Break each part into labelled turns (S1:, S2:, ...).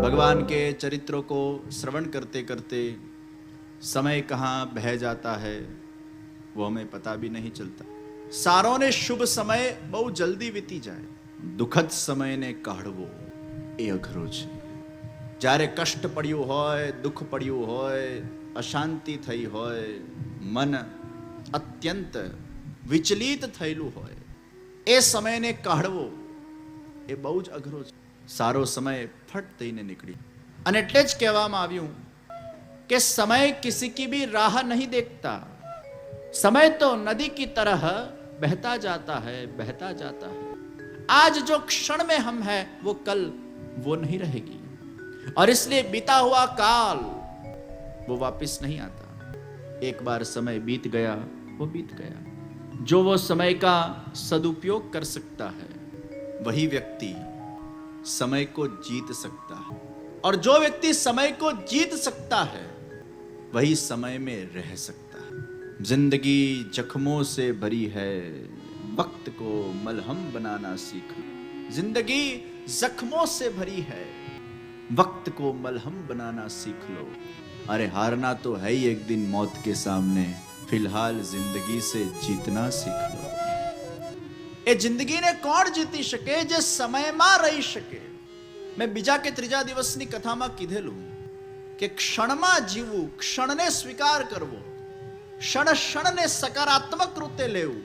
S1: भगवान के चरित्रों को श्रवण करते करते समय कहाँ बह जाता है वो हमें पता भी नहीं चलता. સારોને શુભ સમય બહુ જલ્દી વીતી જાય, દુઃખદ સમયને કાઢવો એ અઘરો છે. જ્યારે કષ્ટ પડ્યું હોય, દુઃખ પડ્યું હોય, અશાંતિ થઈ હોય, મન અત્યંત વિચલિત થયેલું હોય, એ સમયને કાઢવો એ બહુ જ અઘરો છે. સારો સમય ફટ થઈને નીકળી. અને એટલે જ કહેવામાં આવ્યું કે સમય કિસી કી ભી રાહ નહીં દેખતા, समय तो नदी की तरह बहता जाता है, बहता जाता है. आज जो क्षण में हम हैं वो कल वो नहीं रहेगी, और इसलिए बीता हुआ काल वो वापस नहीं आता. एक बार समय बीत गया वो बीत गया. जो वो समय का सदुपयोग कर सकता है वही व्यक्ति समय को जीत सकता है, और जो व्यक्ति समय को जीत सकता है वही समय में रह सकता है. जिंदगी जख्मों से भरी है, वक्त को मलहम बनाना सीख लो. जिंदगी जख्मों से भरी है, वक्त को मलहम बनाना सीख लो. अरे हारना तो है ही एक दिन मौत के सामने, फिलहाल जिंदगी से जीतना सीख लो. એ જિંદગીને કોણ જીતી શકે? જે સમયમાં રહી શકે. મેં બીજા કે ત્રીજા દિવસની કથામાં કીધેલું કે ક્ષણમાં જીવવું, ક્ષણને સ્વીકાર કરવો, ક્ષણ ક્ષણને સકારાત્મક રીતે લેવું,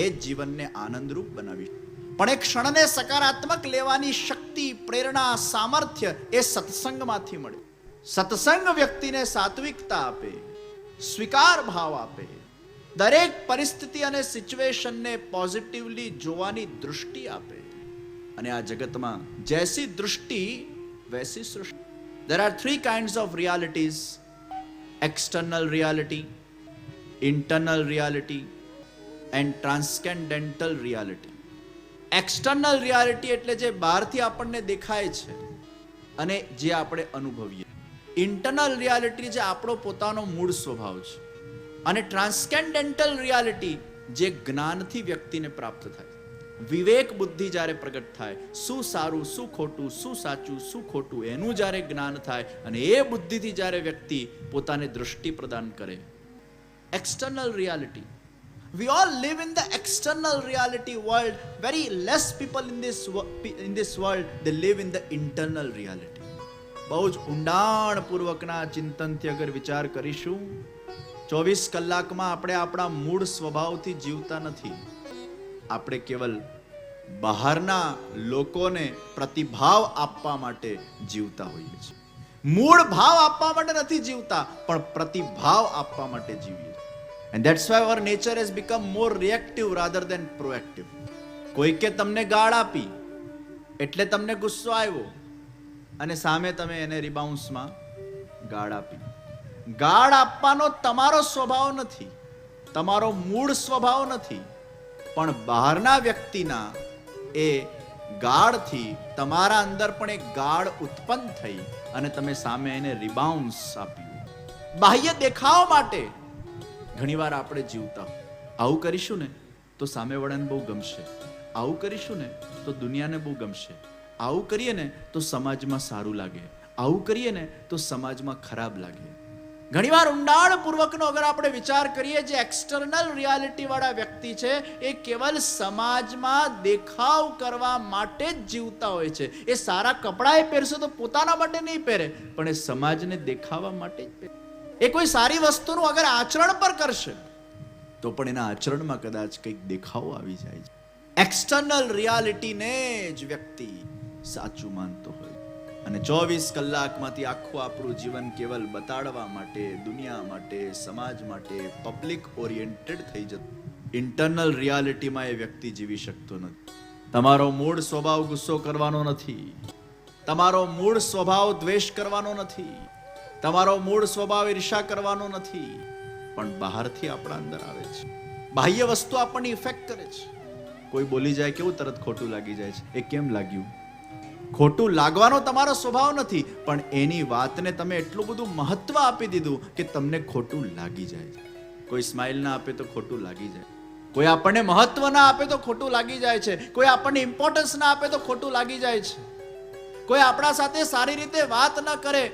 S1: એ જીવનને આનંદરૂપ બનાવી. પણ એ ક્ષણને સકારાત્મક લેવાની શક્તિ, પ્રેરણા, સામર્થ્ય એ સત્સંગમાંથી મળે. સત્સંગ વ્યક્તિને સાત્વિકતા આપે, સ્વીકાર ભાવ આપે, દરેક પરિસ્થિતિ અને સિચ્યુએશનને પોઝિટિવલી જોવાની દૃષ્ટિ આપે. અને આ જગતમાં જૈસી દૃષ્ટિ વૈસી સૃષ્ટિ. There are three kinds of realities: external reality, internal reality and transcendental reality. External reality એટલે જે બહારથી આપણને દેખાય છે અને જે આપણે અનુભવીએ. ઇન્ટરનલ રિયાલિટી જે આપણો પોતાનો મૂળ સ્વભાવ છે. અને ટ્રાન્સકેન્ડેન્ટલ રિયાલિટી જે જ્ઞાનથી વ્યક્તિને પ્રાપ્ત થાય. વિવેક બુદ્ધિ જ્યારે પ્રગટ થાય, શું સારું, શું ખોટું, શું સાચું, શું ખોટું, એનું જ્યારે જ્ઞાન થાય અને એ બુદ્ધિથી જ્યારે વ્યક્તિ પોતાને દૃષ્ટિ પ્રદાન કરે. External reality. We all live in the external reality world. Very less people in this world, they live in the internal reality. બહુ જ ઊંડાણપૂર્વકના ચિંતનથી અગર વિચાર કરીશું, 24 કલાકમાં આપણે આપણા મૂળ સ્વભાવથી જીવતા નથી. આપણે કેવલ બહારના લોકોને પ્રતિભાવ આપવા માટે જીવતા હોઈએ છીએ. મૂળ ભાવ આપવા માટે નથી જીવતા, પણ પ્રતિભાવ આપવા માટે જીવીએ. And that's why our nature has become more reactive rather than proactive. કોઈકે તમને ગાળ આપી એટલે તમને ગુસ્સો આવ્યો અને સામે તમે એને રિબાઉન્સમાં ગાળ આપી. ગાળ આપવાનો તમારો સ્વભાવ નથી, તમારો મૂળ સ્વભાવ નથી, પણ બહારના વ્યક્તિના એ ગાળથી તમારા અંદર પણ એક ગાળ ઉત્પન્ન થઈ અને તમે સામે એને રિબાઉન્સ આપ્યું. બાહ્ય દેખાવ માટે ઘણીવાર આપણે જીવતા. આવું કરીશું ને તો સામેવાળાને બહુ ગમશે, આવું કરીશું ને તો દુનિયાને બહુ ગમશે, આવું કરીએ ને તો સમાજમાં સારું લાગે, આવું કરીએ ને તો સમાજમાં ખરાબ લાગે. ઘણીવાર ઊંડાણપૂર્વકનો અગર આપણે વિચાર કરીએ, જે એક્સટર્નલ રિયાલિટી વાળા વ્યક્તિ છે એ કેવલ સમાજમાં દેખાવ કરવા માટે જ જીવતા હોય છે. એ સારા કપડાએ પહેરશે તો પોતાના માટે નહીં પહેરે, પણ એ સમાજને દેખાવા માટે જ પહેરે. એ કોઈ સારી વસ્તુનું અગર આચરણ પર કરશે તો પણ એના આચરણમાં કદાચ કંઈક દેખાવો આવી જાય છે. એક્સટર્નલ રિયાલિટીને જ વ્યક્તિ સાચું માનતો હોય અને 24 કલાકમાંથી આખું આપણું જીવન કેવલ બતાડવા માટે, દુનિયા માટે, સમાજ માટે પબ્લિક ઓરિએન્ટેડ થઈ જતું. ઇન્ટરનલ રિયાલિટીમાં એ વ્યક્તિ જીવી શકતો નથી. તમારો મૂળ સ્વભાવ ગુસ્સો કરવાનો નથી, તમારો મૂળ સ્વભાવ દ્વેષ કરવાનો નથી, તમારો મૂળ સ્વભાવ ઈર્ષા કરવાનો નથી, પણ બહારથી આપણા અંદર આવે છે. બાહ્ય વસ્તુ આપણને ઇફેક્ટ કરે છે. કોઈ બોલી જાય કેવું તરત ખોટું લાગી જાય છે. એ કેમ લાગ્યું? ખોટું લાગવાનો તમારો સ્વભાવ નથી, પણ એની વાતને તમે એટલું બધું મહત્વ આપી દીધું કે તમને ખોટું લાગી જાય. કોઈ સ્માઇલ ના આપે તો ખોટું લાગી જાય. કોઈ આપણને મહત્વ ના આપે તો ખોટું લાગી જાય છે, કોઈ આપણને ઇમ્પોર્ટન્સ ના આપે તો ખોટું લાગી જાય છે, કોઈ આપણા સાથે સારી રીતે વાત ન કરે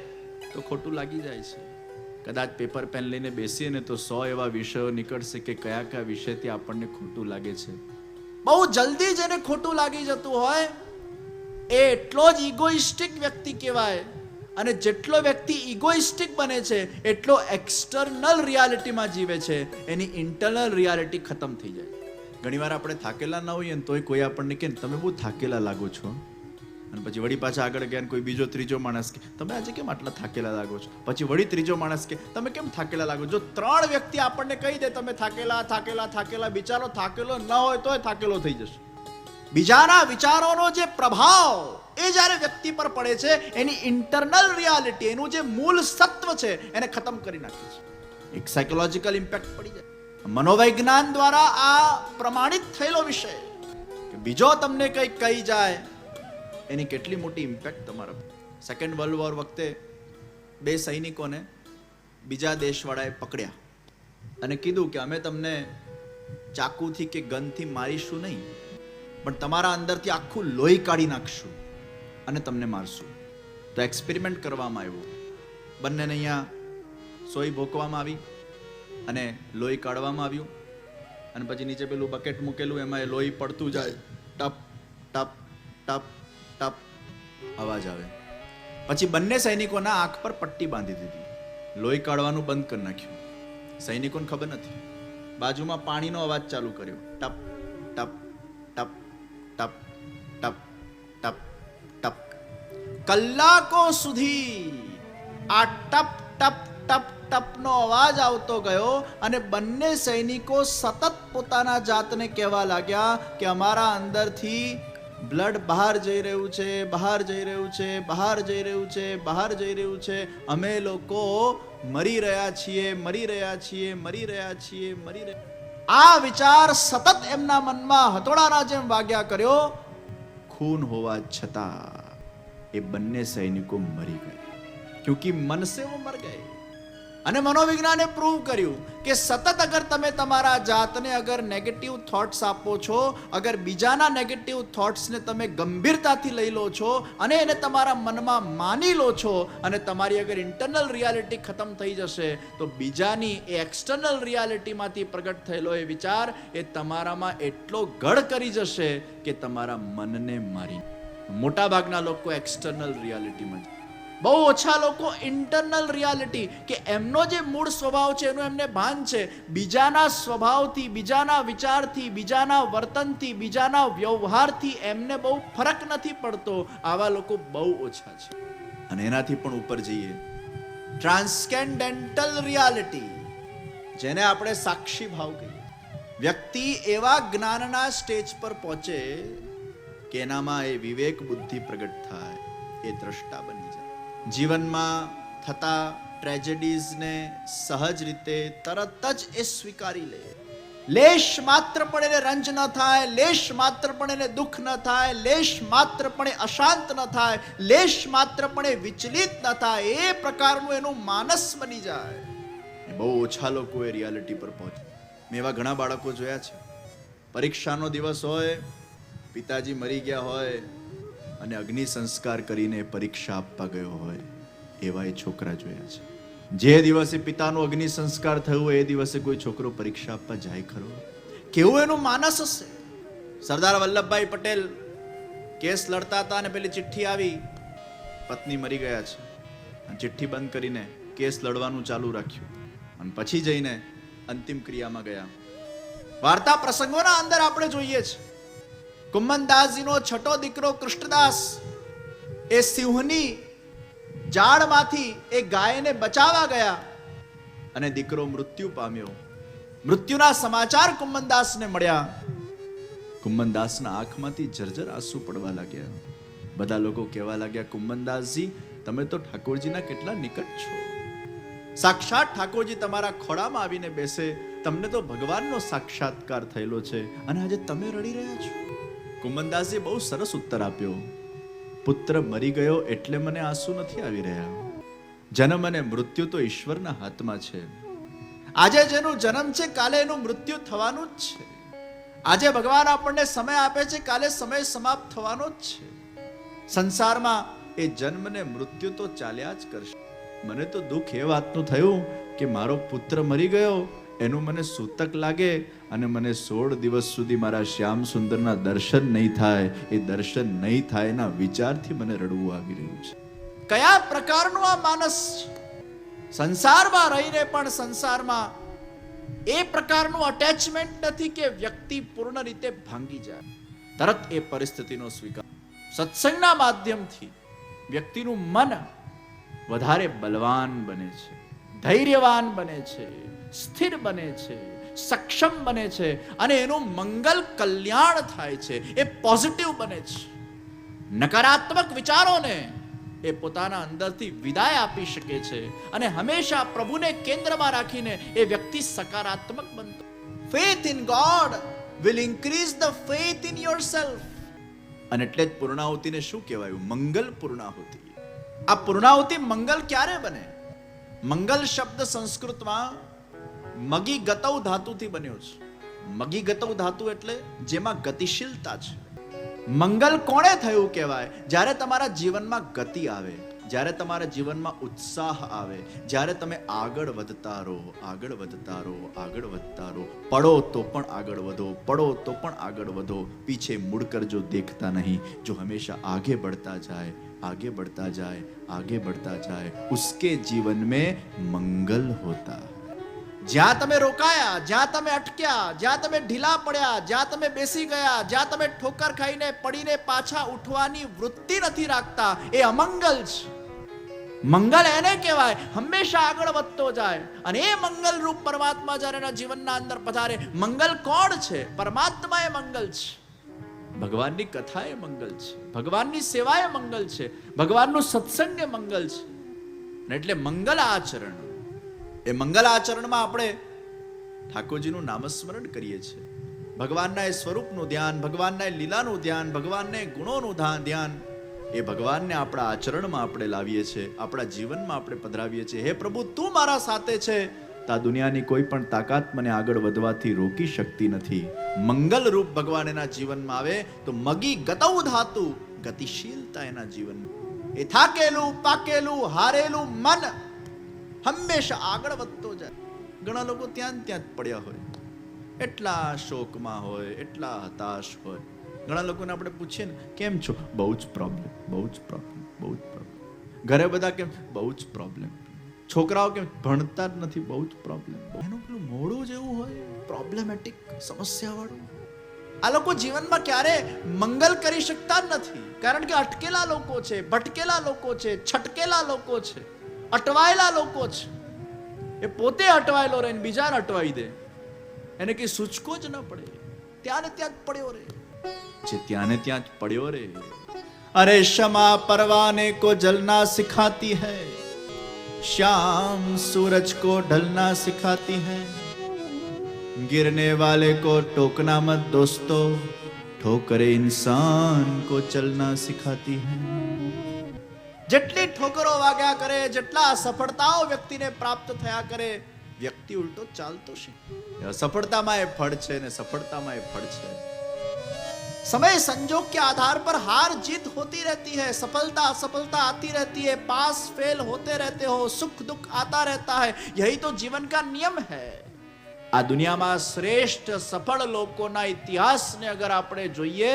S1: તો ખોટું લાગી જાય છે. કદાચ પેપર પેન લઈને બેસીએ ને તો 100 એવા વિષયો નીકળશે કે કયા કયા વિષયથી આપણને ખોટું લાગે છે. બહુ જલ્દી જેને ખોટું લાગી જતું હોય એ એટલો જ ઇગોઇસ્ટિક વ્યક્તિ કહેવાય. અને જેટલો વ્યક્તિ ઇગોઇસ્ટિક બને છે એટલો એક્સટર્નલ રિયાલિટીમાં જીવે છે, એની ઇન્ટરનલ રિયાલિટી ખતમ થઈ જાય. ઘણીવાર આપણે થાકેલા ના હોઈએ ને તોય કોઈ આપણને કહે તમે બહુ થાકેલા લાગો છો, અને પછી વળી પાછા આગળ ગયા કોઈ બીજો ત્રીજો માણસ કે તમે આજે કેમ આટલા થાકેલા લાગો છો, પછી વળી ત્રીજો માણસ કે તમે કેમ થાકેલા લાગો છો. જો 3 વ્યક્તિ આપણને કહી દે તમે થાકેલા થાકેલા થાકેલા, બિચારો થાકેલો ન હોય તોય થાકેલો થઈ જશે. બીજાના વિચારોનો જે પ્રભાવ એ જ્યારે વ્યક્તિ પર પડે છે, એની ઇન્ટરનલ રિયાલિટી, એનું જે મૂળ સત્વ છે એને ખતમ કરી નાખે છે. એક સાયકોલોજીકલ ઇમ્પેક્ટ પડી જાય. મનોવૈજ્ઞાન દ્વારા આ પ્રમાણિત થયેલો વિષય કે બીજો તમને કંઈ કહી જાય એની કેટલી મોટી ઇમ્પેક્ટ તમારા. સેકન્ડ વર્લ્ડ વોર વખતે 2 સૈનિકોને બીજા દેશવાળાએ પકડ્યા અને કીધું કે અમે તમને ચાકુથી કે ગનથી મારીશું નહીં, પણ તમારા અંદરથી આખું લોહી કાઢી નાખશું અને તમને મારશું. તો એક્સપેરિમેન્ટ કરવામાં આવ્યું. બંનેને અહીંયા સોય ભોકવામાં આવી અને લોહી કાઢવામાં આવ્યું, અને પછી નીચે પેલું બકેટ મૂકેલું, એમાં એ લોહી પડતું જાય, ટપ ટપ ટપ ટપ અવાજ આવે. પછી બંને સૈનિકોના આંખ પર પટ્ટી બાંધી દીધી, લોહી કાઢવાનું બંધ કરી નાખ્યું. સૈનિકોને ખબર નથી. બાજુમાં પાણીનો અવાજ ચાલુ કર્યો, ટપ ટપ ટપ ટપ ટપ ટપ ટપ. કલાકો સુધી આ ટપ ટપ ટપ ટપનો અવાજ આવતો ગયો અને બંને સૈનિકો સતત પોતાના જાતને કહેવા લાગ્યા કે અમારા અંદરથી બ્લડ બહાર જઈ રહ્યું છે, બહાર જઈ રહ્યું છે, બહાર જઈ રહ્યું છે, બહાર જઈ રહ્યું છે, અમે લોકો મરી રહ્યા છીએ, મરી રહ્યા છીએ, મરી રહ્યા છીએ, મરી રહ્યા. આ વિચાર સતત એમના મનમાં હથોડાના જેમ વાગ્યા કર્યો. ખૂન હોવા છતાં એ બંને સૈનિકો મરી ગયા, ક્યોંકિ મન સે વો મર ગયે. અને મનોવિજ્ઞાને પ્રૂવ કર્યું કે સતત અગર તમે તમારા જાતને અગર નેગેટિવ થોટ્સ આપો છો, અગર બીજાના નેગેટિવ થોટ્સને તમે ગંભીરતાથી લઈ લો છો અને એને તમારા મનમાં માની લો છો, અને તમારી અગર ઇન્ટરનલ રિયાલિટી ખતમ થઈ જશે તો બીજાની એ એક્સટર્નલ રિયાલિટીમાંથી પ્રગટ થયેલો એ વિચાર એ તમારામાં એટલો ગઢ કરી જશે કે તમારા મનને મારી. મોટા ભાગના લોકો એક્સટર્નલ રિયાલિટીમાં, બહુ ઓછા લોકો ઇન્ટરનલ રિયાલિટી કે એમનો જે મૂળ સ્વભાવ છે એનું એમને ભાન છે. બીજાના સ્વભાવથી, બીજાના વિચારથી, બીજાના વર્તનથી, બીજાના વ્યવહારથી એમને બહુ ફરક નથી પડતો. આવા લોકો બહુ ઓછા છે. અને એનાથી પણ ઉપર જઈએ, ટ્રાન્સકેન્ડેન્ટલ રિયાલિટી, જેને આપણે સાક્ષી ભાવ કહીએ. વ્યક્તિ એવા જ્ઞાનના સ્ટેજ પર પહોંચે કે એનામાં એ વિવેક બુદ્ધિ પ્રગટ થાય, એ દ્રષ્ટા બની જાય. જીવનમાં થતા ટ્રેજેડીઝને સહજ રીતે તરત જ એ સ્વીકારી લે. લેશ માત્ર પણ એને રંજ ન થાય, લેશ માત્ર પણ એને દુઃખ ન થાય, લેશ માત્ર પણ એ અશાંત ન થાય, લેશ માત્ર પણ એ વિચલિત ન થાય, એ પ્રકારનું એનું માનસ બની જાય. બહુ ઓછા લોકો એ રિયાલિટી પર પહોંચે. મેં એવા ઘણા બાળકો જોયા છે, પરીક્ષાનો દિવસ હોય, પિતાજી મરી ગયા હોય અને અગ્નિ સંસ્કાર કરીને પરીક્ષા આપવા ગયો હોય, એવા એ છોકરા જોયા છે. જે દિવસે પિતાનો અગ્નિ સંસ્કાર થયો એ દિવસે કોઈ છોકરો પરીક્ષા આપવા જાય ખરો? કેવું એનું માનસ હશે. સરદાર વલ્લભભાઈ પટેલ કેસ લડતા હતા અને પેલી ચિઠ્ઠી આવી, પત્ની મરી ગયા છે, ચિઠ્ઠી બંધ કરીને કેસ લડવાનું ચાલુ રાખ્યું અને પછી જઈને અંતિમ ક્રિયામાં ગયા. વાર્તા પ્રસંગોના અંદર આપણે જોઈએ છે, કુમ્મનદાસજીનો છઠ્ઠો દીકરો કૃષ્ણદાસ એ સિંહની જાળમાંથી એ ગાયને બચાવવા ગયા અને દીકરો મૃત્યુ પામ્યો. મૃત્યુના સમાચાર કુમ્મનદાસને મળ્યા. કુમ્મનદાસના આંખમાંથી જર્જર આંસુ પડવા લાગ્યા. બધા લોકો કહેવા લાગ્યા, કુમ્મનદાસજી તમે તો ઠાકોરજીના કેટલા નિકટ છો, સાક્ષાત ઠાકોરજી તમારા ખોળામાં આવીને બેસે, તમને તો ભગવાનનો સાક્ષાત્કાર થયેલો છે અને આજે તમે રડી રહ્યા છો. કુમ્મનદાસજી બહુ સરસ ઉત્તર આપ્યો, પુત્ર મરી ગયો એટલે મને આંસુ નથી આવી રહ્યા. જન્મ અને મૃત્યુ તો ઈશ્વરના હાથમાં છે. આજે જેનું જન્મ છે કાલે એનું મૃત્યુ થવાનું જ છે. આજે ભગવાન આપણને સમય આપે છે, કાલે સમય સમાપ્ત થવાનો જ છે. સંસારમાં એ જન્મ ને મૃત્યુ તો ચાલ્યા જ કરશે. મને તો દુઃખ એ વાતનું થયું કે મારો પુત્ર મરી ગયો, એનું મને સૂતક લાગે અને મને 16 દિવસ સુધી મારા શ્યામ સુંદરના દર્શન નહીં થાય. એ દર્શન નહીં થાય એના વિચારથી મને રડવું આવી રહ્યું છે. કયા પ્રકારનું આ માનસ છે? સંસારમાં રહીને પણ સંસારમાં એ પ્રકારનું અટેચમેન્ટ નથી કે વ્યક્તિ પૂર્ણ રીતે ભાંગી જાય. તરત એ પરિસ્થિતિનો સ્વીકાર. સત્સંગના માધ્યમથી વ્યક્તિનું મન વધારે બલવાન બને છે, ધૈર્યવાન બને છે, સ્થિર બને છે, સક્ષમ બને છે અને એનું મંગલ કલ્યાણ થાય છે. એ પોઝિટિવ બને છે. નકારાત્મક વિચારોને એ પોતાના અંદરથી વિદાય આપી શકે છે અને હંમેશા પ્રભુને કેન્દ્રમાં રાખીને એ વ્યક્તિ સકારાત્મક બનતો. Faith in God will increase the faith in yourself. અને એટલે જ પૂર્ણાહુતિને શું કહેવાયું? મંગલ પૂર્ણાહુતિ. આ પૂર્ણાહુતિ મંગલ ક્યારે બને? મંગલ શબ્દ સંસ્કૃતમાં મગી ગતૌ ધાતુથી બન્યો છે. મગી ગતૌ ધાતુ એટલે જેમાં ગતિશીલતા છે. મંગલ કોણે થયું કહેવાય? જ્યારે તમારા જીવનમાં ગતિ આવે, જ્યારે તમારા જીવનમાં ઉત્સાહ આવે, જ્યારે તમે આગળ વધતા રહો, આગળ વધતા રહો, આગળ વધતા રહો. પડો તો પણ આગળ વધો, પડો તો પણ આગળ વધો. પીછે મુડકર જો દેખતા નહીં, જો હંમેશા આગે बढ़ता जाए, आगे बढ़ता जाए, आगे बढ़ता जाए, उसके जीवन में मंगल होता. જ્યાં તમે રોકાયા, જ્યાં તમે અટક્યા, જ્યાં તમે ઢીલા પડ્યા, જ્યાં તમે બેસી ગયા, જ્યાં તમે ઠોકર ખાઈને પડીને પાછા ઉઠવાની વૃત્તિ નથી રાખતા, એ અમંગલ છે. મંગલ એને કહેવાય હંમેશા આગળ વધતો જાય. અને એ મંગલ રૂપ પરમાત્મા જ્યારે એના જીવનના અંદર પધારે. મંગલ કોણ છે? પરમાત્મા એ મંગલ છે. ભગવાનની કથા એ મંગલ છે, ભગવાનની સેવા એ મંગલ છે, ભગવાનનું સત્સંગ એ મંગલ છે. એટલે મંગલ આચરણ, એ મંગલ આચરણમાં આપણે ઠાકોરજીનું નામસ્મરણ કરીએ છીએ. ભગવાનના એ સ્વરૂપનું ધ્યાન, ભગવાનના એ લીલાનું ધ્યાન, ભગવાનના એ ગુણોનું ધ્યાન, એ ભગવાનને આપણા આચરણમાં આપણે લાવીએ છીએ, આપણા જીવનમાં આપણે પધરાવીએ છીએ. હે પ્રભુ, તું મારા સાથે છે તો આ દુનિયાની કોઈ પણ તાકાત મને આગળ વધવાથી રોકી શકતી નથી. મંગલ રૂપ ભગવાન એના જીવનમાં આવે તો મગી ગતૌ ધાતુ, ગતિશીલતા એના જીવનમાં. એ થાકેલું, પાકેલું, હારેલું મન હંમેશા આગળ વધતો જાય. ઘણા લોકો ત્યાં જ પડ્યા હોય, એટલા શોકમાં હોય, એટલા હતાશ હોય. ઘણા લોકોને આપણે પૂછીએ ને, કેમ છો? બહુ જ પ્રોબ્લેમ, બહુ જ પ્રોબ્લેમ, બહુ જ પ્રોબ્લેમ. ઘરે બધા કેમ? બહુ જ પ્રોબ્લેમ. છોકરાઓ કેમ? ભણતા જ નથી, બહુ જ પ્રોબ્લેમ. એનું પેલું મોઢું જેવું હોય, પ્રોબ્લેમેટિક, સમસ્યાવાળું. આ લોકો જીવનમાં ક્યારે મંગલ કરી શકતા જ નથી, કારણ કે અટકેલા લોકો છે, ભટકેલા લોકો છે, છટકેલા લોકો છે, અટવાયેલા લોકો છે. એ પોતે અટવાયેલો રહે, બીજાને અટવાઈ દે. એને કઈ સૂચકો જ ન પડે, ત્યાં ને ત્યાં જ પડ્યો રહે છે, ત્યાં ને ત્યાં જ પડ્યો રહે. અરે ક્ષમા પરવાને કો જલના સિખાતી હૈ, श्याम सूरज को ढलना सिखाती है, गिरने वाले को टोकना मत दोस्तों, ठोकरे इंसान को चलना सिखाती है. જેટલી ઠોકરો વાગ્યા કરે, જેટલા સફળતાઓ વ્યક્તિને પ્રાપ્ત થયા કરે, વ્યક્તિ ઉલટો ચાલતો શીખે. સફળતામાં એ ફળ છે ને સફળતામાં એ ફળ છે. समय संजोग के आधार पर हार जीत होती रहती है, सफलता असफलता आती रहती है, पास फेल होते रहते हो, सुख दुख आता रहता है. यही तो जीवन का नियम है. આ દુનિયામાં શ્રેષ્ઠ સફળ લોકોના ઇતિહાસને અગર આપણે જોઈએ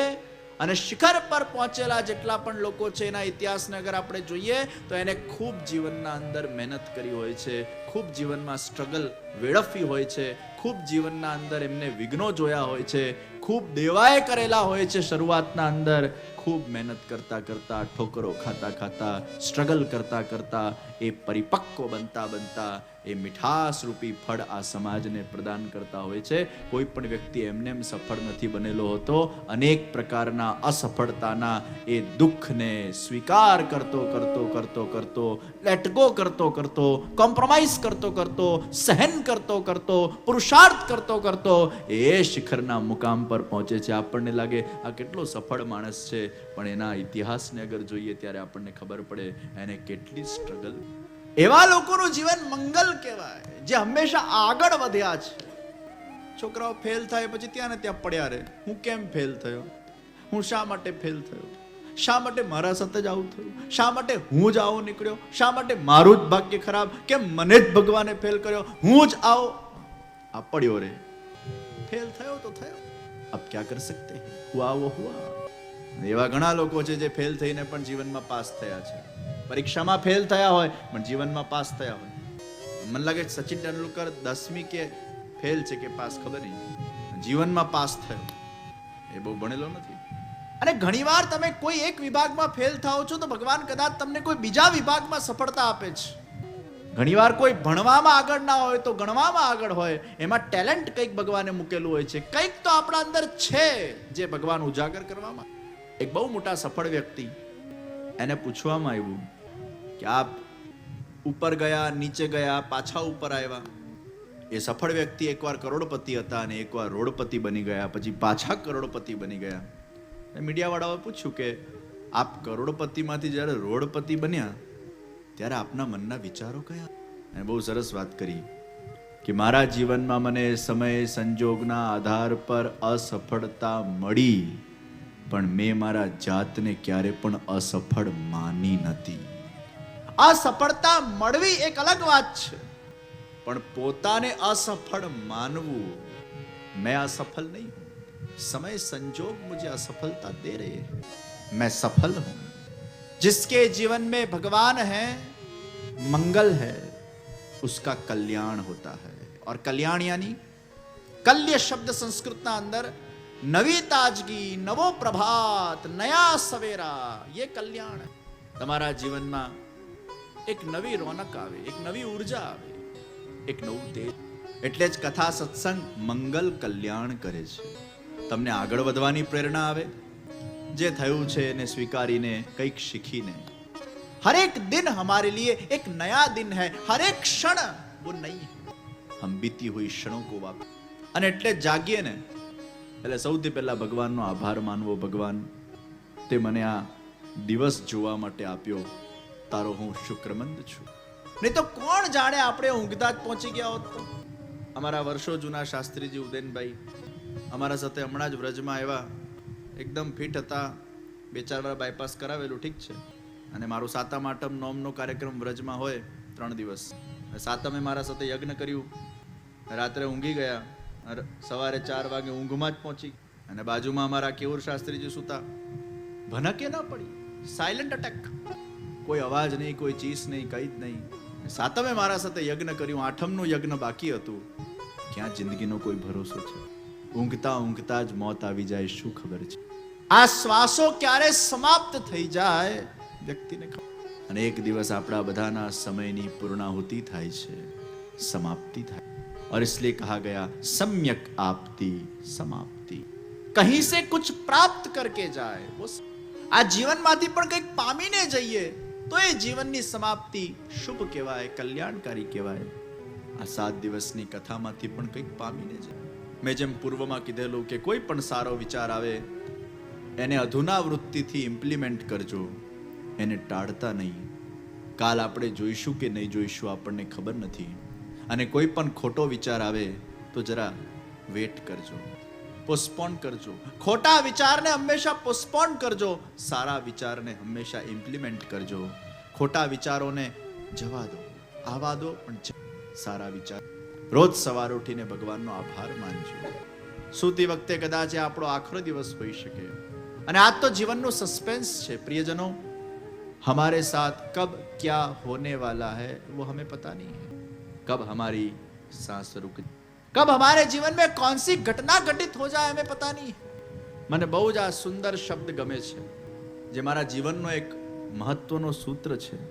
S1: અને શિખર પર પહોંચેલા જેટલા પણ લોકો છે એના ઇતિહાસને અગર આપણે જોઈએ તો એને ખૂબ જીવનના અંદર મહેનત કરી હોય છે, ખૂબ જીવનમાં સ્ટ્રગલ વેડફી હોય છે, ખૂબ જીવનના અંદર એમને વિઘ્નો જોયા હોય છે, ખૂબ દેવાએ કરેલા હોય છે. શરૂઆતના અંદર ખૂબ મહેનત કરતા કરતા, ઠોકરો ખાતા ખાતા, સ્ટ્રગલ કરતા કરતા એ પરિપક્વ બનતા બનતા એ મીઠાસ રૂપી ફળ આ સમાજને પ્રદાન કરતા હોય છે. કોઈ પણ વ્યક્તિ એમને સફળ નથી બનેલો હોતો. અનેક પ્રકારના અસફળતાના એ દુઃખને સ્વીકાર કરતો કરતો કરતો કરતો, લેટ ગો કરતો કરતો, કોમ્પ્રોમાઇઝ કરતો કરતો, સહન કરતો કરતો, પુરુષાર્થ કરતો કરતો એ શિખરના મુકામ પર પહોંચે છે. આપણને લાગે આ કેટલો સફળ માણસ છે, પણ એના ઇતિહાસને અગર જોઈએ ત્યારે આપણને ખબર પડે એને કેટલી સ્ટ્રગલ. એવા લોકોનું જીવન મંગલ કહેવાય જે હંમેશા આગળ વધ્યા છે. છોકરાઓ ફેલ થાય પછી ત્યાં ને ત્યાં પડ્યા રહે. હું કેમ ફેલ થયો? હું શા માટે ફેલ થયો? શા માટે મારા સાથે જ આવું થયું? શા માટે હું જ આવો નીકળ્યો? શા માટે મારું જ ભાગ્ય ખરાબ? કેમ મને જ ભગવાને ફેલ કર્યો? હું જ આવો આ પડ્યો રે. ફેલ થયો તો થયો, અબ ક્યા કર સકતે હૈ, હુઆ વો હુઆ. એવા ઘણા લોકો છે જે ફેલ થઈને પણ જીવનમાં પાસ થયા છે. પરીક્ષામાં ફેલ થયા હોય પણ જીવનમાં પાસ થયા હોય. મને લાગે સચિન તેંડુલકર 10મી કે ફેલ છે કે પાસ ખબર નહીં, જીવનમાં પાસ થયો. એ બહુ ભણેલો નથી. અને ઘણીવાર તમે કોઈ એક વિભાગમાં ફેલ થાઓ છો તો ભગવાન કદાચ તમને કોઈ બીજા વિભાગમાં સફળતા આપે છે. ઘણીવાર કોઈ ભણવામાં આગળ ના હોય તો ગણવામાં આગળ હોય. એમાં ટેલેન્ટ કંઈક ભગવાને મૂકેલું હોય છે, કંઈક તો આપણા અંદર છે જે ભગવાન ઉજાગર કરવામાં. એક બહુ મોટા સફળ વ્યક્તિ, એને પૂછવામાં આવ્યું કે આપ ઉપર ગયા, નીચે ગયા, પાછા ઉપર આવ્યા. એ સફળ વ્યક્તિ એકવાર કરોડપતિ હતા અને એકવાર રોડપતિ બની ગયા, પછી પાછા કરોડપતિ બની ગયા. મીડિયા વાળાઓએ પૂછ્યું કે આપ કરોડપતિમાંથી જ્યારે રોડપતિ બન્યા ત્યારે આપના મનના વિચારો કયા? અને બહુ સરસ વાત કરી કે મારા જીવનમાં મને સમય સંજોગના આધાર પર અસફળતા મળી, પણ મેં મારા જાતને ક્યારે પણ અસફળ માની નથી. અસફળતા મળવી એક અલગ વાત છે, પણ પોતાને અસફળ માનવું, મેં અસફળ નહીં હું, समय संजोग मुझे असफलता दे रहे हैं, मैं सफल हूं. जिसके जीवन में भगवान है, मंगल है, उसका कल्याण होता है. और कल्याण यानी कल्य शब्द संस्कृतना अंदर नवी ताजगी, नवो प्रभात, नया सवेरा, ये कल्याण है. તમારા જીવનમાં એક નવી રોનક આવે, એક નવી ઉર્જા આવે, એક નવું તેજ. એટલે જ કથા સત્સંગ મંગલ કલ્યાણ કરે છે. તમને આગળ વધવાની પ્રેરણા આવે, જે થયું છે એને સ્વીકારીને, કંઈક શીખીને. હરેક દિન હમારે લીએ એક નયા દિન है, હરેક ક્ષણ वो नहीं है, हम बीती हुई क्षणों को वापस. અને એટલે જાગીએ ને એટલે સૌથી પહેલા ભગવાનનો આભાર માનવો. ભગવાન, તે મને આ દિવસ જોવા માટે આપ્યો, તારો હું શુક્રમંદ છું. નહીં તો કોણ જાણે આપણે ઊંઘતા જ પહોંચી ગયા હોત તો. અમારા વર્ષો જૂના શાસ્ત્રીજી ઉદયનભાઈ અમારા સાથે હમણાં જ વ્રજમાં આવ્યા, એકદમ ફિટ હતા, 2-4 વાર બાયપાસ કરાવેલું, ઠીક છે. અને મારું સાતમ આઠમ નોમનો કાર્યક્રમ વ્રજમાં હોય 3 દિવસ. સાતમે મારા સાથે યજ્ઞ કર્યું, રાત્રે ઊંઘી ગયા, સવારે 4 વાગે ઊંઘમાં જ પહોંચી. અને બાજુમાં અમારા કેવુર શાસ્ત્રીજી સુતા, ભનકે ન પડી, સાયલેન્ટ અટેક, કોઈ અવાજ નહીં, કોઈ ચીસ નહીં, કંઈ જ નહીં. સાતમે મારા સાથે યજ્ઞ કર્યું, આઠમનું યજ્ઞ બાકી હતું. ક્યાં જિંદગીનો કોઈ ભરોસો છે? ઊંઘતા ઊંઘતા જ મોત આવી જાય, શું ખબર છે? આ શ્વાસો ક્યારે સમાપ્ત થઈ જાય વ્યક્તિને ખબર. અને એક દિવસ આપણા બધાના સમયની પૂર્ણાહુતિ થાય છે, સમાપ્તિ થાય. और इसलिए कहा गया सम्यक आपती समाप्ति, कहीं से कुछ प्राप्त करके जाए. આ જીવનમાંથી પણ કંઈક પામીને જઈએ તો એ જીવનની સમાપ્તિ શુભ કહેવાય, કલ્યાણકારી કહેવાય. આ 7 દિવસની કથામાંથી પણ કંઈક પામીને જઈએ. મેં જેમ પૂર્વમાં કીધેલું કે કોઈ પણ સારો વિચાર આવે એને અધુના વૃત્તિથી ઇમ્પ્લિમેન્ટ કરજો, એને ટાળતા નહીં. કાલ આપણે જોઈશું કે નહીં જોઈશું આપણને ખબર નથી. અને કોઈ પણ ખોટો વિચાર આવે તો જરા વેટ કરજો, પોસ્ટપોન કરજો. ખોટા વિચારને હંમેશા પોસ્ટપોન કરજો, સારા વિચારને હંમેશા ઇમ્પ્લિમેન્ટ કરજો. ખોટા વિચારોને જવા દો, આવવા દો, પણ સારા વિચાર. રોજ સવારે ઉઠીને ભગવાનનો આભાર માનજો. સૂતી વખતે કદાચ આપણો આખરો દિવસ હોઈ શકે. અને આજ તો જીવનનું સસ્પેન્સ છે પ્રિયજનો. हमारे साथ कब क्या होने वाला है वो हमें पता नहीं है. कब हमारी सांस रुक, कब हमारे जीवन में कौन सी घटना घटित हो जाए हमें पता नहीं है. મને બહુ જ આ સુંદર શબ્દ ગમે છે, જે મારા જીવનનો એક મહત્વનો સૂત્ર છે.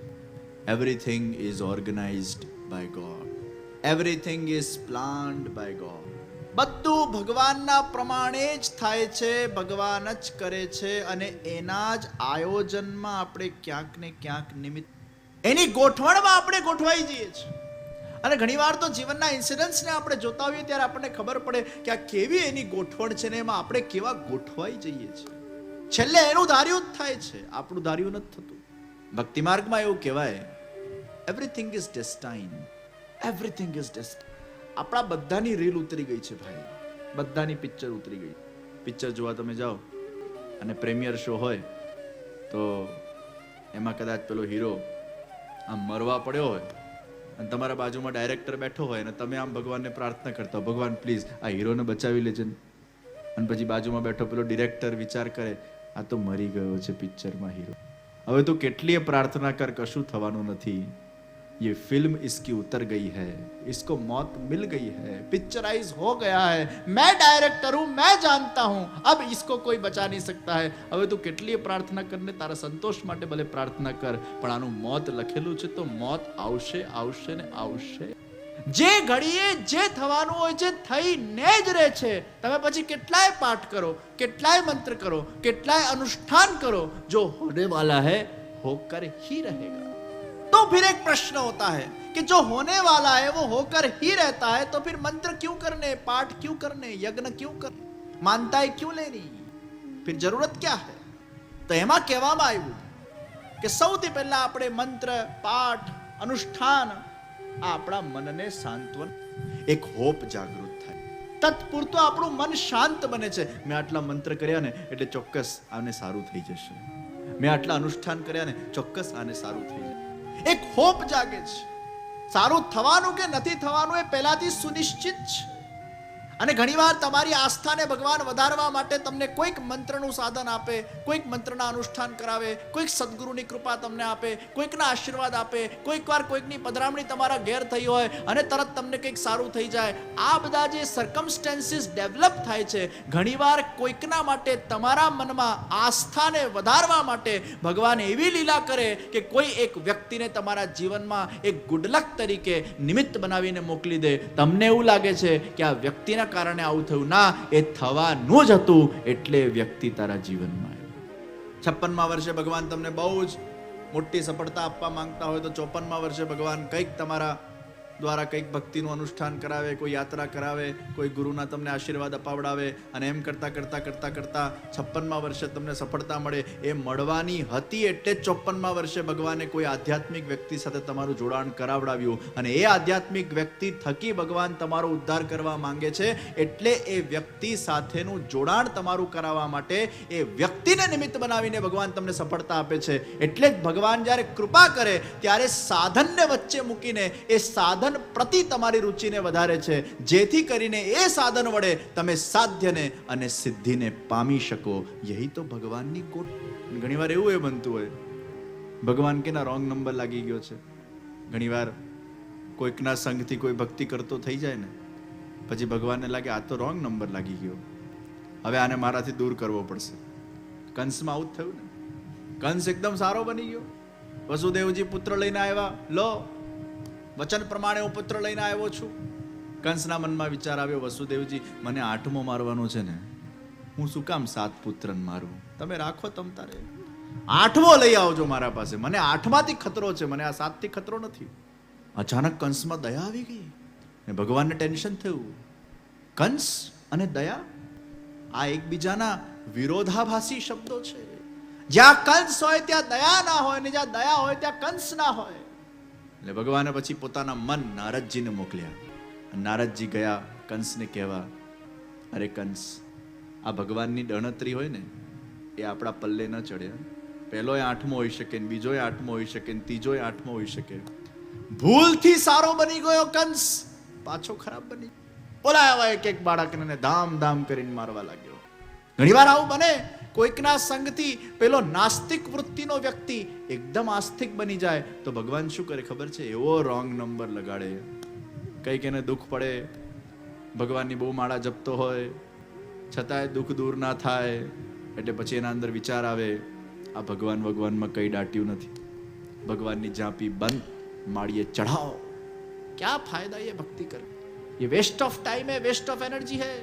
S1: Everything is organized by God, everything is planned by God. બધું ભગવાનના પ્રમાણે જ થાય છે, ભગવાન જ કરે છે. અને એના જ આયોજનમાં આપણે ક્યાંક ને ક્યાંક નિમિત્ત, એની ગોઠવણમાં આપણે ગોઠવાઈ જઈએ છીએ. અને ઘણીવાર તો જીવનના ઇન્સિડન્ટ્સને આપણે જોતા હોઈએ ત્યારે આપણને ખબર પડે કે આ કેવી એની ગોઠવણ છે ને એમાં આપણે કેવા ગોઠવાઈ જઈએ છીએ. છેલ્લે એનું ધાર્યું જ થાય છે, આપણું ધાર્યું નથી થતું. ભક્તિ માર્ગમાં એવું કહેવાય, એવરીથિંગ ઇઝ ડેસ્ટાઇન, એવરીથિંગ ઇઝ ડેસ્ટાઇન. આપણા બધાની રીલ ઉતરી ગઈ છે ભાઈ. બધાની પિક્ચર ઉતરી ગઈ. પિક્ચર જોવા તમે જાઓ અને પ્રીમિયર શો હોય તો એમાં કદાચ પેલો હીરો આમ મરવા પડ્યો હોય અને તમારા બાજુમાં ડાયરેક્ટર બેઠો હોય અને તમે આમ ભગવાનને પ્રાર્થના કરતા હો, ભગવાન પ્લીઝ આ હીરોને બચાવી લેજે. અને પછી બાજુમાં બેઠો પેલો ડિરેક્ટર વિચાર કરે આ તો મરી ગયો છે પિક્ચરમાં હીરો, હવે તો કેટલીય પ્રાર્થના કર કશું થવાનું નથી. ये फिल्म इसकी उतर गई है, इसको मौत मिल गई है, पिक्चराइज हो गया है, मैं डायरेक्टर हूं, मैं जानता हूं, अब इसको कोई बचा नहीं सकता है. હવે તું કેટલીય પ્રાર્થના કરને તારા સંતોષ માટે ભલે પ્રાર્થના કર, પણ આનું મોત લખેલું છે તો મોત આવશે આવશે ને આવશે. જે ઘડીએ જે થવાનું હોય છે થઈને જ રહે છે. તમે પછી કેટલાય પાઠ કરો, કેટલાય મંત્ર કરો, કેટલાય અનુષ્ઠાન કરો, જો હોને વાલા है होकर ही रहेगा. तो फिर एक प्रश्न होता है कि जो होने वाला है वो होकर ही रहता है, तो फिर मंत्र क्यों करने, पाठ क्यों करने, यज्ञ क्यों करने, मानताएं क्यों लेनी, फिर जरूरत क्या है? तो એમાં કહેવામાં આવ્યું કે સૌથી પહેલા આપણે મંત્ર પાઠ અનુષ્ઠાન આપણા મનને સાંત્વન, એક હોપ જાગૃત થાય, તત્પૂરતો આપણું મન શાંત બને છે. મેં આટલા મંત્ર કર્યા ને એટલે ચોક્કસ આને સારું થઈ જશે, મેં આટલા અનુષ્ઠાન કર્યા ને ચોક્કસ આને સારું થઈ જશે. એક હોપ જાગે છે. સારું થવાનું કે નથી થવાનું એ પહેલાથી સુનિશ્ચિત છે. અને ઘણીવાર તમારી આસ્થાને ભગવાન વધારવા માટે તમને કોઈક મંત્રનું સાધન આપે, કોઈક મંત્રના અનુષ્ઠાન કરાવે, કોઈક સદગુરુની કૃપા તમને આપે, કોઈકના આશીર્વાદ આપે, કોઈક વાર કોઈકની પધરામણી તમારા ઘેર થઈ હોય અને તરત તમને કંઈક સારું થઈ જાય. આ બધા જે સર્કમસ્ટેન્સીસ ડેવલપ થાય છે, ઘણીવાર કોઈકના માટે તમારા મનમાં આસ્થાને વધારવા માટે ભગવાન એવી લીલા કરે કે કોઈ એક વ્યક્તિને તમારા જીવનમાં એક ગુડ લક તરીકે નિમિત્ત બનાવીને મોકલી દે. તમને એવું લાગે છે કે આ વ્યક્તિના કારણે આવું થયું, ના, એ થવાનું જ હતું એટલે વ્યક્તિ તારા જીવનમાં આવ્યો. 56મા વર્ષે ભગવાન તમને બહુ જ મોટી સફળતા આપવા માંગતા હોય તો 54મા વર્ષે ભગવાન કંઈક તમારા દ્વારા કંઈક ભક્તિનું અનુષ્ઠાન કરાવે, કોઈ યાત્રા કરાવે, કોઈ ગુરુના તમને આશીર્વાદ અપાવડાવે અને એમ કરતા કરતા કરતા કરતા 56મા વર્ષે તમને સફળતા મળે. એ મળવાની હતી એટલે જ 54મા વર્ષે ભગવાને કોઈ આધ્યાત્મિક વ્યક્તિ સાથે તમારું જોડાણ કરાવડાવ્યું અને એ આધ્યાત્મિક વ્યક્તિ થકી ભગવાન તમારો ઉદ્ધાર કરવા માંગે છે. એટલે એ વ્યક્તિ સાથેનું જોડાણ તમારું કરાવવા માટે એ વ્યક્તિને નિમિત્ત બનાવીને ભગવાન તમને સફળતા આપે છે. એટલે જ ભગવાન જ્યારે કૃપા કરે ત્યારે સાધનને વચ્ચે મૂકીને એ સાધન પ્રતિ તમારી રુચિને વધારે છે, જેથી કરીને એ સાધન વડે તમે સાધ્યને અને સિદ્ધિને પામી શકો. યહી તો ભગવાનની ગોઠ. ઘણીવાર એવું એ બનતું હોય ભગવાન કે ના રોંગ નંબર લાગી ગયો છે. ઘણીવાર કોઈકના સંગથી કોઈ ભક્તિ કરતો થઈ જાય ને પછી ભગવાનને લાગે આ તો રોંગ નંબર લાગી ગયો, હવે આને મારાથી દૂર કરવો પડશે. કંસમાં આવું જ થયું ને. કંસ એકદમ સારો બની ગયો, વસુદેવજી પુત્ર લઈને આવ્યા, લો વચન પ્રમાણે હું પુત્ર લઈને આવ્યો છું. કંસના મનમાં વિચાર આવ્યો, વસુદેવજી મને 8મો મારવાનો છે ને, હું શું કામ 7 પુત્રને મારું, તમે રાખો તમ તારે, 8મો લઈ આવજો મારા પાસે, મને 8માંથી ખતરો છે, મને આ 7થી ખતરો નથી. અચાનક કંસમાં દયા આવી ગઈ ને ભગવાનને ટેન્શન થયું. કંસ અને દયા આ એકબીજાના વિરોધાભાસી શબ્દો છે. જ્યાં કંસ હોય ત્યાં દયા ના હોય ને જ્યાં દયા હોય ત્યાં કંસ ના હોય. એટલે ભગવાને પછી પોતાના મન નારદજીને મોકલ્યા. નારદજી ગયા કંસને કહેવા, અરે કંસ, આ ભગવાનની ગણતરી હોય ને એ આપણા પલ્લે ન ચડે. પહેલો 8મો હોઈ શકે, બીજો 8મો હોઈ શકે, ત્રીજો 8મો હોઈ શકે. ભૂલથી સારો બની ગયો કંસ, પાછો ખરાબ બની. બોલાયા એક એક બાળકને ધામ ધામ કરીને મારવા લાગ્યો. ઘણીવાર આવું બને, કોઈકના સંગથી પેલો નાસ્તિક વૃત્તિનો વ્યક્તિ એકદમ આસ્તિક બની જાય તો ભગવાન શું કરે ખબર છે? એવો રોંગ નંબર લગાડે. કંઈક એને દુઃખ પડે, ભગવાનની બહુ માળા જપતો હોય છતાંય દુઃખ દૂર ના થાય, એટલે પછી એના અંદર વિચાર આવે આ ભગવાનમાં કઈ દાટ્યું નથી, ભગવાનની ઝાંપી બંધ, માળીએ ચઢાઓ, ક્યાં ફાયદા એ ભક્તિ કરે, ये वेस्ट ऑफ टाइम है, वेस्ट ऑफ एनर्जी है.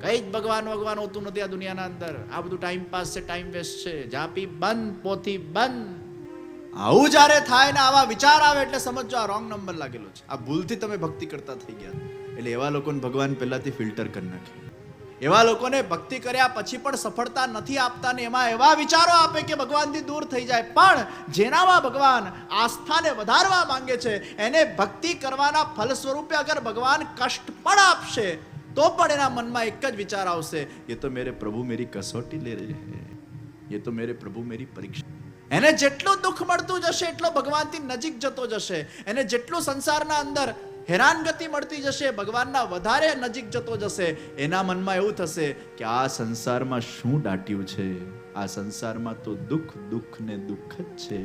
S1: કઈ જ ભગવાન હોતું નથી આ દુનિયાના અંદર. આ બધું ટાઈમ પાસ છે, ટાઈમ વેસ્ટ છે. ઝાંપી બંધ, પોથી બંધ. આવું જ્યારે થાય ને આવા વિચાર આવે એટલે સમજો આ રોંગ નંબર લાગેલો છે, આ ભૂલથી તમે ભક્તિ કરતા થઈ ગયા. એટલે એવા લોકોને ભગવાન પહેલાથી ફિલ્ટર કરી નાખે. એવા લોકોને ભક્તિ કર્યા પછી પણ સફળતા નથી આપતા ને એમાં એવા વિચારો આપે કે ભગવાનથી દૂર થઈ જાય. પણ જેનામાં ભગવાન આસ્થાને વધારવા માંગે છે એને ભક્તિ કરવાના ફલ સ્વરૂપે અગર ભગવાન કષ્ટ પણ આપશે તો પણ એના મનમાં એક જ વિચાર આવશે, ये तो मेरे प्रभु मेरी कसौटी ले रहे हैं, ये तो मेरे प्रभु मेरी परीक्षा. એને જેટલું દુઃખ મળતું જશે એટલો ભગવાનથી નજીક જતો જશે. એને જેટલું સંસારના અંદર હેરાનગતિ મળતી જશે, ભગવાનના વધારે નજીક જતો જશે. એના મનમાં એવું થશે કે આ સંસારમાં શું દાટ્યું છે, આ સંસારમાં તો દુઃખ દુઃખ ને દુઃખ જ છે,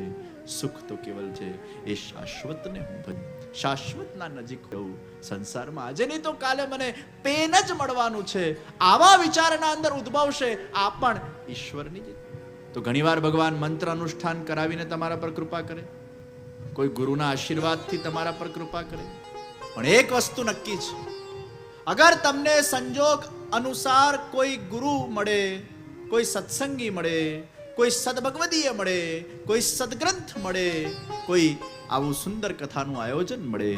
S1: સુખ તો કેવલ છે એ શાશ્વતને હું ભજ, શાશ્વતના નજીક રહું. સંસારમાં આજે નહીં તો કાલે મને પેન જ મળવાનું છે, આવા વિચારના અંદર ઉદ્ભવશે. આ પણ ઈશ્વરની જ. તો ઘણીવાર ભગવાન મંત્ર અનુષ્ઠાન કરાવીને તમારા પર કૃપા કરે, કોઈ ગુરુના આશીર્વાદથી તમારા પર કૃપા કરે. પણ એક વસ્તુ નક્કી છે, અગર તમને સંજોગ અનુસાર કોઈ ગુરુ મળે, કોઈ સત્સંગી મળે, કોઈ સદભગવદીય મળે, કોઈ સદગ્રંથ મળે, કોઈ આવું સુંદર કથાનું આયોજન મળે,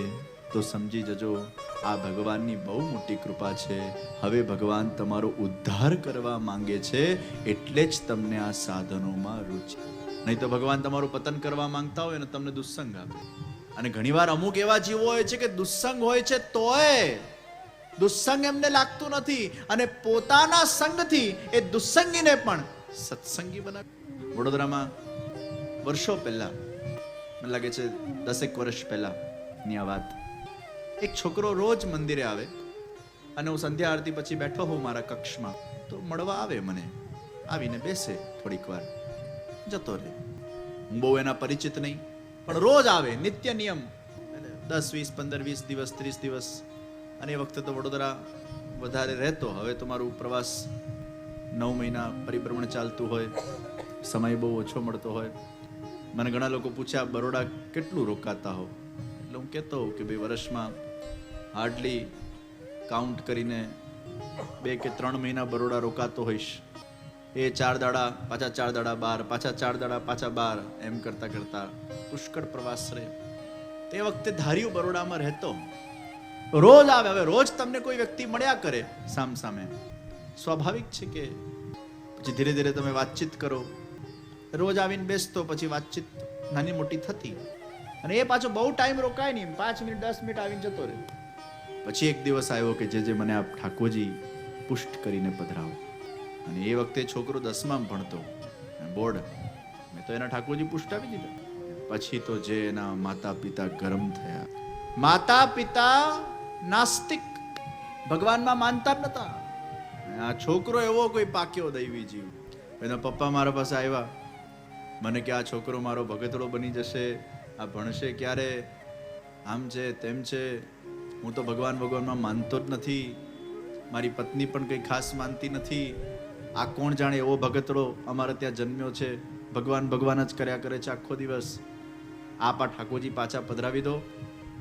S1: તો સમજી જજો આ ભગવાનની બહુ મોટી કૃપા છે. હવે ભગવાન તમારો ઉદ્ધાર કરવા માંગે છે, એટલે જ તમને આ સાધનોમાં રુચિ. નહીં તો ભગવાન તમારું પતન કરવા માંગતા હોય ને તમને દુસ્સંગ આપે. અને ઘણીવાર અમુક એવા જીવો હોય છે કે દુસ્સંગ હોય છે તોય દુસ્સંગ એમને લાગતું નથી, અને પોતાના સંગથી એ દુસ્સંગીને પણ સત્સંગી બનાવે. વડોદરામાં વર્ષો પહેલા, મને લાગે છે 10 વર્ષ પહેલાની આ વાત, એક છોકરો રોજ મંદિરે આવે અને હું સંધ્યા આરતી પછી બેઠો હોઉં મારા કક્ષમાં તો મળવા આવે મને, આવીને બેસે, થોડીક વાર જતો રહે. હું બહુ એના પરિચિત નહીં, પણ રોજ આવે, નિત્ય નિયમ, 10, 20, 15, 20 દિવસ, 30 દિવસ. અને એ વખતે તો વડોદરા વધારે રહેતો, હવે તો મારું પ્રવાસ 9 મહિના પરિભ્રમણ ચાલતું હોય, સમય બહુ ઓછો મળતો હોય. મને ઘણા લોકો પૂછ્યા બરોડા કેટલું રોકાતા હો, એટલે હું કહેતો હોઉં કે ભાઈ વર્ષમાં હાર્ડલી કાઉન્ટ કરીને 2 કે 3 મહિના બરોડા રોકાતો હોઈશ. એ 4 દાડા પાછા 4 દાડા બહાર, પાછા 4 દાડા પાછા બહાર, એમ કરતા કરતા પુષ્કળ પ્રવાસ રહે. તે વખતે ધાર્યું બરોડામાં રહેતો, રોજ આવે. હવે રોજ તમને કોઈ વ્યક્તિ મળ્યા કરે સામ સામે, સ્વાભાવિક છે કે પછી ધીરે ધીરે તમે વાતચીત કરો, રોજ આવીને બેસતો, પછી વાતચીત નાની મોટી થતી. અને એ પાછો બહુ ટાઈમ રોકાય નહીં, 5 મિનિટ 10 મિનિટ આવીને જતો રહે. પછી એક દિવસ આવ્યો કે જે મને આપ ઠાકોરજી પુષ્ટ કરીને પધરાવો. અને એ વખતે છોકરો 10માં ભણતો, બોર્ડ, મેં તો એના ઠાકોરજી પુષ્ટ આપી દીધા. પછી તો જે એના માતા પિતા ગરમ થયા. માતા પિતા નાસ્તિક, ભગવાનમાં માનતા જ નતા. આ છોકરો એવો કોઈ પાક્યો દૈવી જીવ. એના પપ્પા મારા પાસે આવ્યા, મને કે આ છોકરો મારો ભગતડો બની જશે, આ ભણશે ક્યારે, આમ છે તેમ છે. હું તો ભગવાનમાં માનતો જ નથી, મારી પત્ની પણ કંઈ ખાસ માનતી નથી. આ કોણ જાણે એવો ભગતડો અમારે ત્યાં જન્મ્યો છે, ભગવાન ભગવાન જ કર્યા કરે છે આખો દિવસ. આપ આ ઠાકોરજી પાછા પધરાવી દો.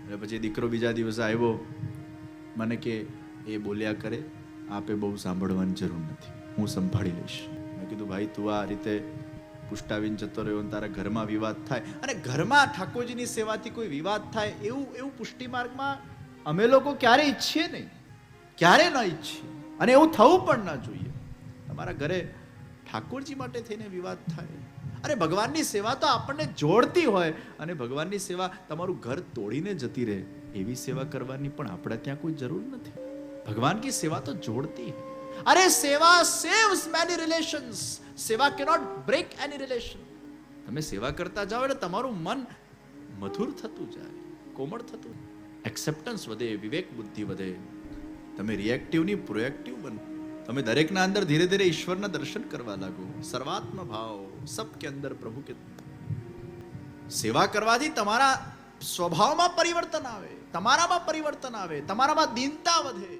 S1: એટલે પછી દીકરો બીજા દિવસે આવ્યો, મને કે એ બોલ્યા કરે, આપે બહુ સાંભળવાની જરૂર નથી, હું સંભાળી લઈશ. મેં કીધું ભાઈ તું આ રીતે પુષ્ટાવીને જતો રહ્યો અને તારા ઘરમાં વિવાદ થાય, અને ઘરમાં ઠાકોરજીની સેવાથી કોઈ વિવાદ થાય એવું પુષ્ટિ માર્ગમાં અમે લોકો ક્યારે ઈચ્છીએ નહીં, ક્યારે ન ઈચ્છીએ, અને એવું થવું પણ ના જોઈએ. તમારા ઘરે ઠાકોરજી માટે થઈને વિવાદ થાય, અરે ભગવાનની સેવા તો આપણને જોડતી હોય, અને ભગવાનની સેવા તમારું ઘર તોડીને જતી રહે એવી સેવા કરવાની પણ આપણે ત્યાં કોઈ જરૂર નથી. ભગવાન કી સેવા તો જોડતી है. અરે સેવા સેવ્સ મેની રિલેશન્સ, સેવા કેનોટ બ્રેક એની રિલેશન. તમે સેવા કરતા જાઓ એટલે તમારું મન મધુર થતું જાય, કોમળ થતું, એક્સેપ્ટન્સ વધે, વિવેક બુદ્ધિ વધે. તમે રિએક્ટિવ ની પ્રોએક્ટિવ બનો. તમે દરેકના અંદર ધીરે ધીરે ઈશ્વરના દર્શન કરવા લાગો. સર્વાત્મ ભાવ, સબકે અંદર પ્રભુ કે. સેવા કરવાથી તમારા સ્વભાવમાં પરિવર્તન આવે, તમારામાં પરિવર્તન આવે, તમારામાં દીનતા વધે.